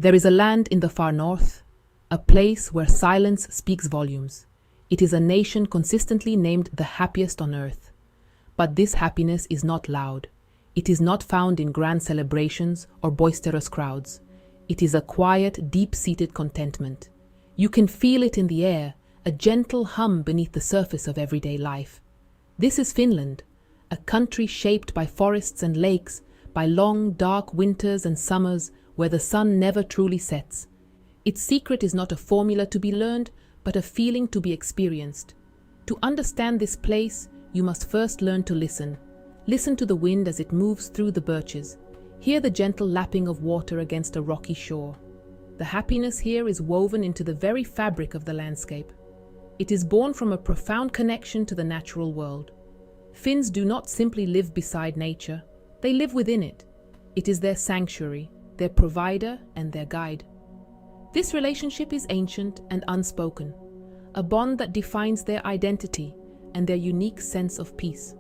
There is a land in the far north, a place where silence speaks volumes. It is a nation consistently named the happiest on earth. But this happiness is not loud. It is not found in grand celebrations or boisterous crowds. It is a quiet, deep-seated contentment. You can feel it in the air, a gentle hum beneath the surface of everyday life. This is Finland, a country shaped by forests and lakes, by long, dark winters and summers where the sun never truly sets. Its secret is not a formula to be learned, but a feeling to be experienced. To understand this place, you must first learn to listen. Listen to the wind as it moves through the birches. Hear the gentle lapping of water against a rocky shore. The happiness here is woven into the very fabric of the landscape. It is born from a profound connection to the natural world. Finns do not simply live beside nature, they live within it. It is their sanctuary, their provider, and their guide. This relationship is ancient and unspoken, a bond that defines their identity and their unique sense of peace.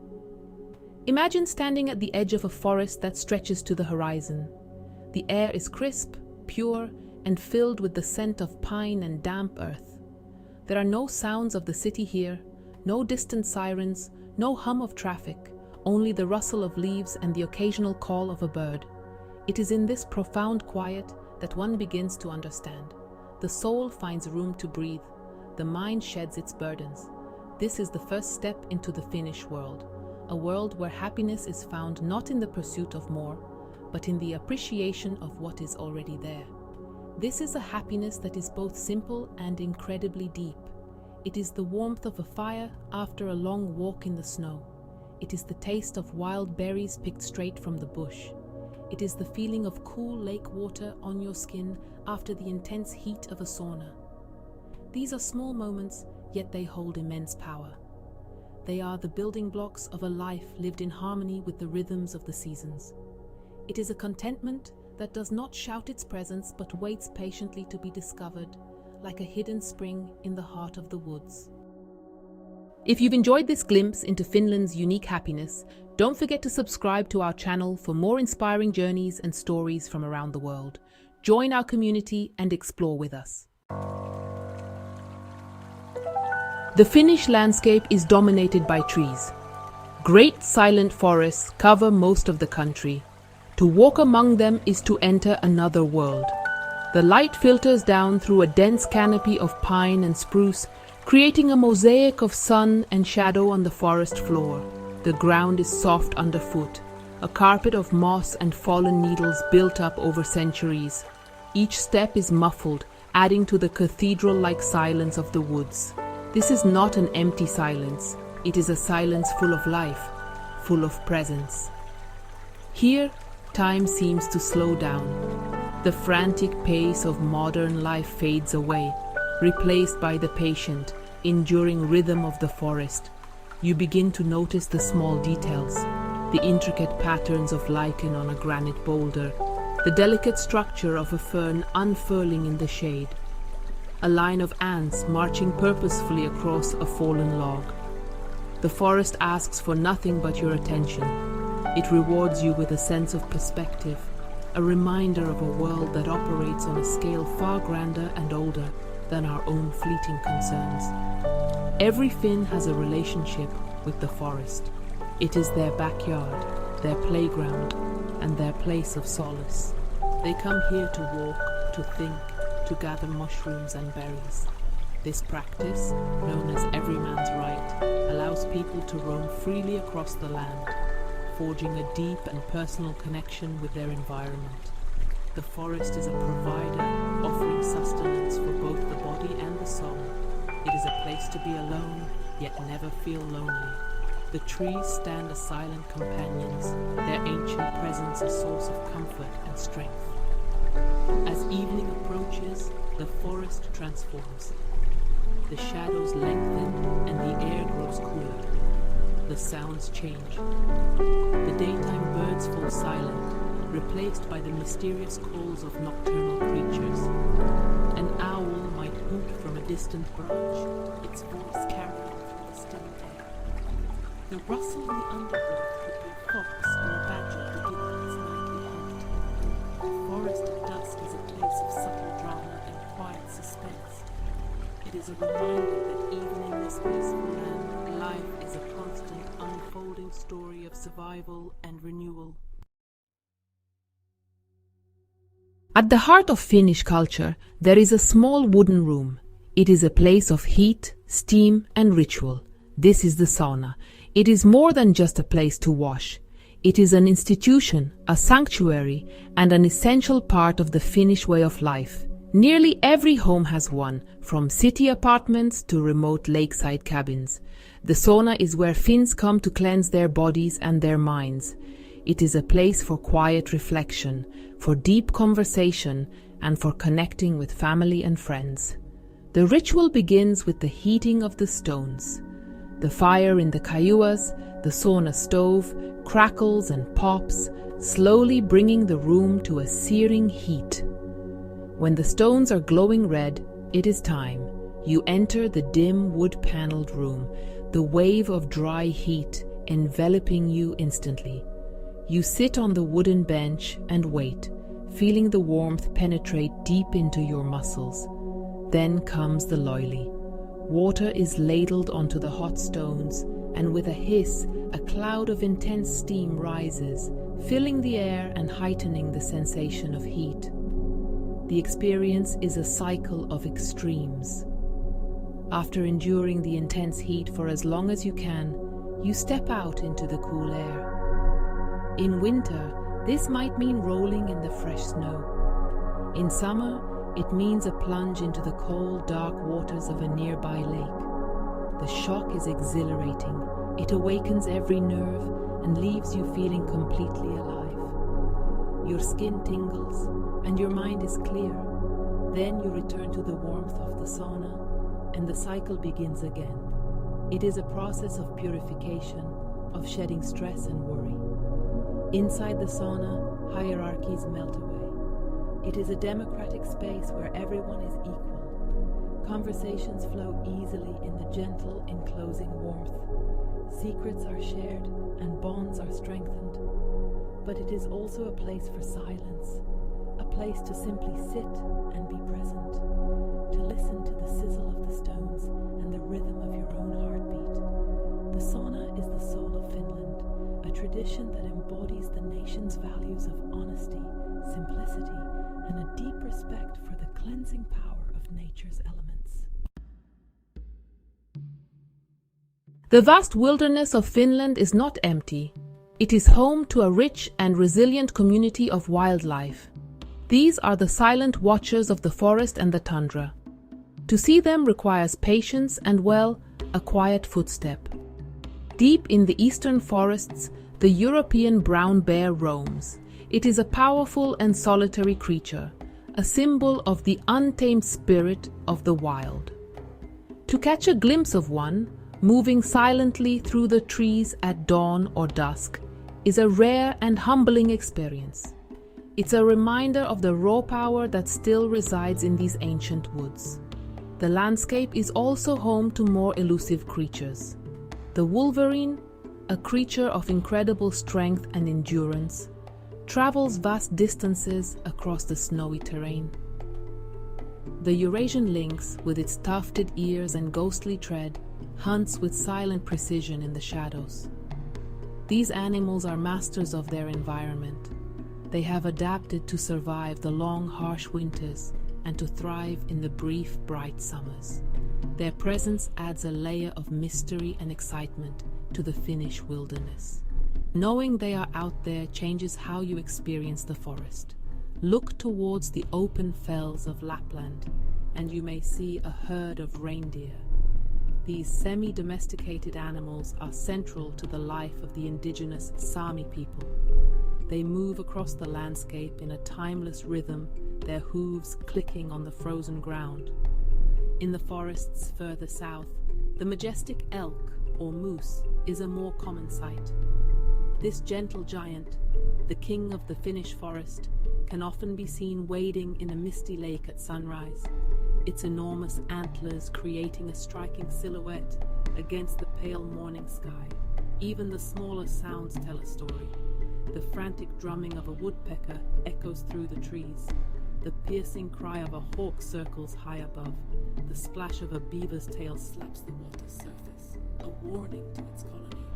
Imagine standing at the edge of a forest that stretches to the horizon. The air is crisp, pure, and filled with the scent of pine and damp earth. There are no sounds of the city here, no distant sirens, no hum of traffic, only the rustle of leaves and the occasional call of a bird. It is in this profound quiet that one begins to understand. The soul finds room to breathe. The mind sheds its burdens. This is the first step into the Finnish world, a world where happiness is found not in the pursuit of more, but in the appreciation of what is already there. This is a happiness that is both simple and incredibly deep. It is the warmth of a fire after a long walk in the snow. It is the taste of wild berries picked straight from the bush. It is the feeling of cool lake water on your skin after the intense heat of a sauna. These are small moments, yet they hold immense power. They are the building blocks of a life lived in harmony with the rhythms of the seasons. It is a contentment that does not shout its presence but waits patiently to be discovered, like a hidden spring in the heart of the woods. If you've enjoyed this glimpse into Finland's unique happiness, don't forget to subscribe to our channel for more inspiring journeys and stories from around the world. Join our community and explore with us. The Finnish landscape is dominated by trees. Great silent forests cover most of the country. To walk among them is to enter another world. The light filters down through a dense canopy of pine and spruce, creating a mosaic of sun and shadow on the forest floor. The ground is soft underfoot, a carpet of moss and fallen needles built up over centuries. Each step is muffled, adding to the cathedral-like silence of the woods. This is not an empty silence. It is a silence full of life, full of presence. Here, time seems to slow down. The frantic pace of modern life fades away, replaced by the patient, enduring rhythm of the forest. You begin to notice the small details, the intricate patterns of lichen on a granite boulder, the delicate structure of a fern unfurling in the shade, a line of ants marching purposefully across a fallen log. The forest asks for nothing but your attention. It rewards you with a sense of perspective, a reminder of a world that operates on a scale far grander and older than our own fleeting concerns. Every Finn has a relationship with the forest. It is their backyard, their playground, and their place of solace. They come here to walk, to think, to gather mushrooms and berries. This practice, known as everyman's right, allows people to roam freely across the land, forging a deep and personal connection with their environment. The forest is a provider, offering sustenance for both the body and the soul. It is a place to be alone, yet never feel lonely. The trees stand as silent companions, their ancient presence a source of comfort and strength. As evening approaches, the forest transforms. The shadows lengthen and the air grows cooler. The sounds change. The daytime birds fall silent, replaced by the mysterious calls of nocturnal creatures. An owl might hoot from a distant branch, its voice carried through the still air. The rustle in the underwood could be a fox or a badger beginning its nightly hunt. The forest at dusk is a place of is a reminder that even in this peaceful land, life is a constant unfolding story of survival and renewal. At the heart of Finnish culture, there is a small wooden room. It is a place of heat, steam, and ritual. This is the sauna. It is more than just a place to wash. It is an institution, a sanctuary, and an essential part of the Finnish way of life. Nearly every home has one, from city apartments to remote lakeside cabins. The sauna is where Finns come to cleanse their bodies and their minds. It is a place for quiet reflection, for deep conversation, and for connecting with family and friends. The ritual begins with the heating of the stones. The fire in the kayuas, the sauna stove, crackles and pops, slowly bringing the room to a searing heat. When the stones are glowing red, it is time. You enter the dim wood-paneled room, the wave of dry heat enveloping you instantly. You sit on the wooden bench and wait, feeling the warmth penetrate deep into your muscles. Then comes the loili. Water is ladled onto the hot stones, and with a hiss, a cloud of intense steam rises, filling the air and heightening the sensation of heat. The experience is a cycle of extremes. After enduring the intense heat for as long as you can, you step out into the cool air. In winter, this might mean rolling in the fresh snow. In summer, it means a plunge into the cold, dark waters of a nearby lake. The shock is exhilarating. It awakens every nerve and leaves you feeling completely alive. Your skin tingles and your mind is clear. Then you return to the warmth of the sauna and the cycle begins again. It is a process of purification, of shedding stress and worry. Inside the sauna, hierarchies melt away. It is a democratic space where everyone is equal. Conversations flow easily in the gentle, enclosing warmth. Secrets are shared and bonds are strengthened. But it is also a place for silence, a place to simply sit and be present, to listen to the sizzle of the stones and the rhythm of your own heartbeat. The sauna is the soul of Finland, a tradition that embodies the nation's values of honesty, simplicity, and a deep respect for the cleansing power of nature's elements. The vast wilderness of Finland is not empty. It is home to a rich and resilient community of wildlife. These are the silent watchers of the forest and the tundra. To see them requires patience and, well, a quiet footstep. Deep in the eastern forests, the European brown bear roams. It is a powerful and solitary creature, a symbol of the untamed spirit of the wild. To catch a glimpse of one, moving silently through the trees at dawn or dusk, is a rare and humbling experience. It's a reminder of the raw power that still resides in these ancient woods. The landscape is also home to more elusive creatures. The wolverine, a creature of incredible strength and endurance, travels vast distances across the snowy terrain. The Eurasian lynx, with its tufted ears and ghostly tread, hunts with silent precision in the shadows. These animals are masters of their environment. They have adapted to survive the long, harsh winters and to thrive in the brief, bright summers. Their presence adds a layer of mystery and excitement to the Finnish wilderness. Knowing they are out there changes how you experience the forest. Look towards the open fells of Lapland, and you may see a herd of reindeer. These semi-domesticated animals are central to the life of the indigenous Sami people. They move across the landscape in a timeless rhythm, their hooves clicking on the frozen ground. In the forests further south, the majestic elk, or moose, is a more common sight. This gentle giant, the king of the Finnish forest, can often be seen wading in a misty lake at sunrise, its enormous antlers creating a striking silhouette against the pale morning sky. Even the smaller sounds tell a story. The frantic drumming of a woodpecker echoes through the trees. The piercing cry of a hawk circles high above. The splash of a beaver's tail slaps the water's surface, a warning to its colony.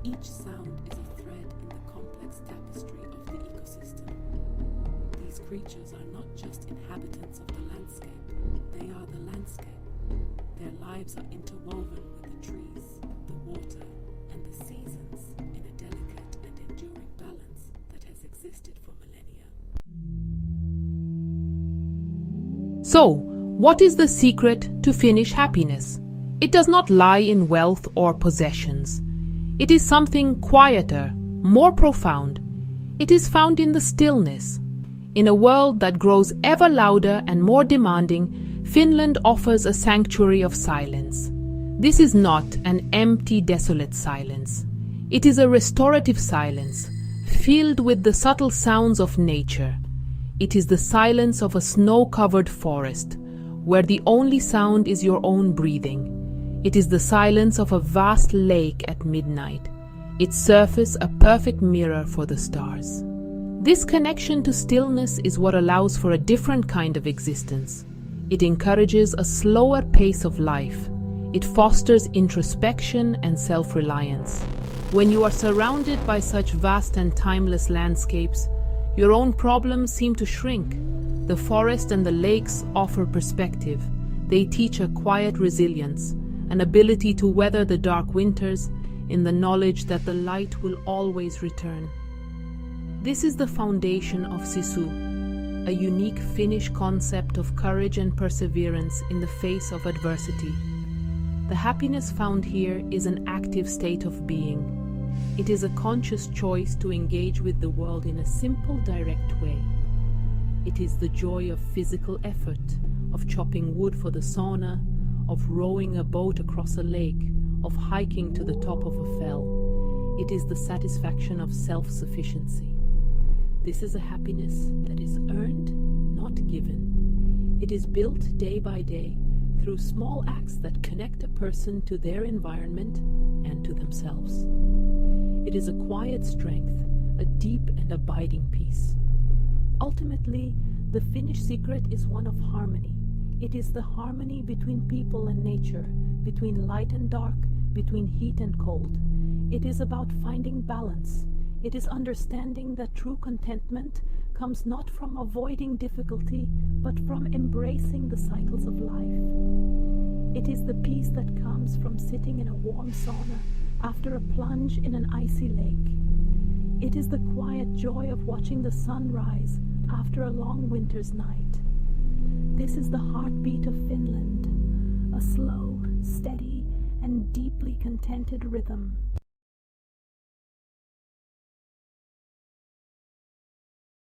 Each sound is a thread in the complex tapestry of the ecosystem. These creatures are not just inhabitants of the landscape, they are the landscape. Their lives are interwoven with the trees, the water, and the seasons in a delicate and enduring balance that has existed for millennia. So, what is the secret to Finnish happiness? It does not lie in wealth or possessions. It is something quieter, more profound. It is found in the stillness. In a world that grows ever louder and more demanding, Finland offers a sanctuary of silence. This is not an empty, desolate silence. It is a restorative silence, filled with the subtle sounds of nature. It is the silence of a snow-covered forest, where the only sound is your own breathing. It is the silence of a vast lake at midnight, its surface a perfect mirror for the stars. This connection to stillness is what allows for a different kind of existence. It encourages a slower pace of life. It fosters introspection and self-reliance. When you are surrounded by such vast and timeless landscapes, your own problems seem to shrink. The forest and the lakes offer perspective. They teach a quiet resilience, an ability to weather the dark winters in the knowledge that the light will always return. This is the foundation of Sisu, a unique Finnish concept of courage and perseverance in the face of adversity. The happiness found here is an active state of being. It is a conscious choice to engage with the world in a simple, direct way. It is the joy of physical effort, of chopping wood for the sauna, of rowing a boat across a lake, of hiking to the top of a fell. It is the satisfaction of self-sufficiency. This is a happiness that is earned, not given. It is built day by day through small acts that connect a person to their environment and to themselves. It is a quiet strength, a deep and abiding peace. Ultimately, the Finnish secret is one of harmony. It is the harmony between people and nature, between light and dark, between heat and cold. It is about finding balance. It is understanding that true contentment comes not from avoiding difficulty, but from embracing the cycles of life. It is the peace that comes from sitting in a warm sauna after a plunge in an icy lake. It is the quiet joy of watching the sun rise after a long winter's night. This is the heartbeat of Finland, a slow, steady, and deeply contented rhythm.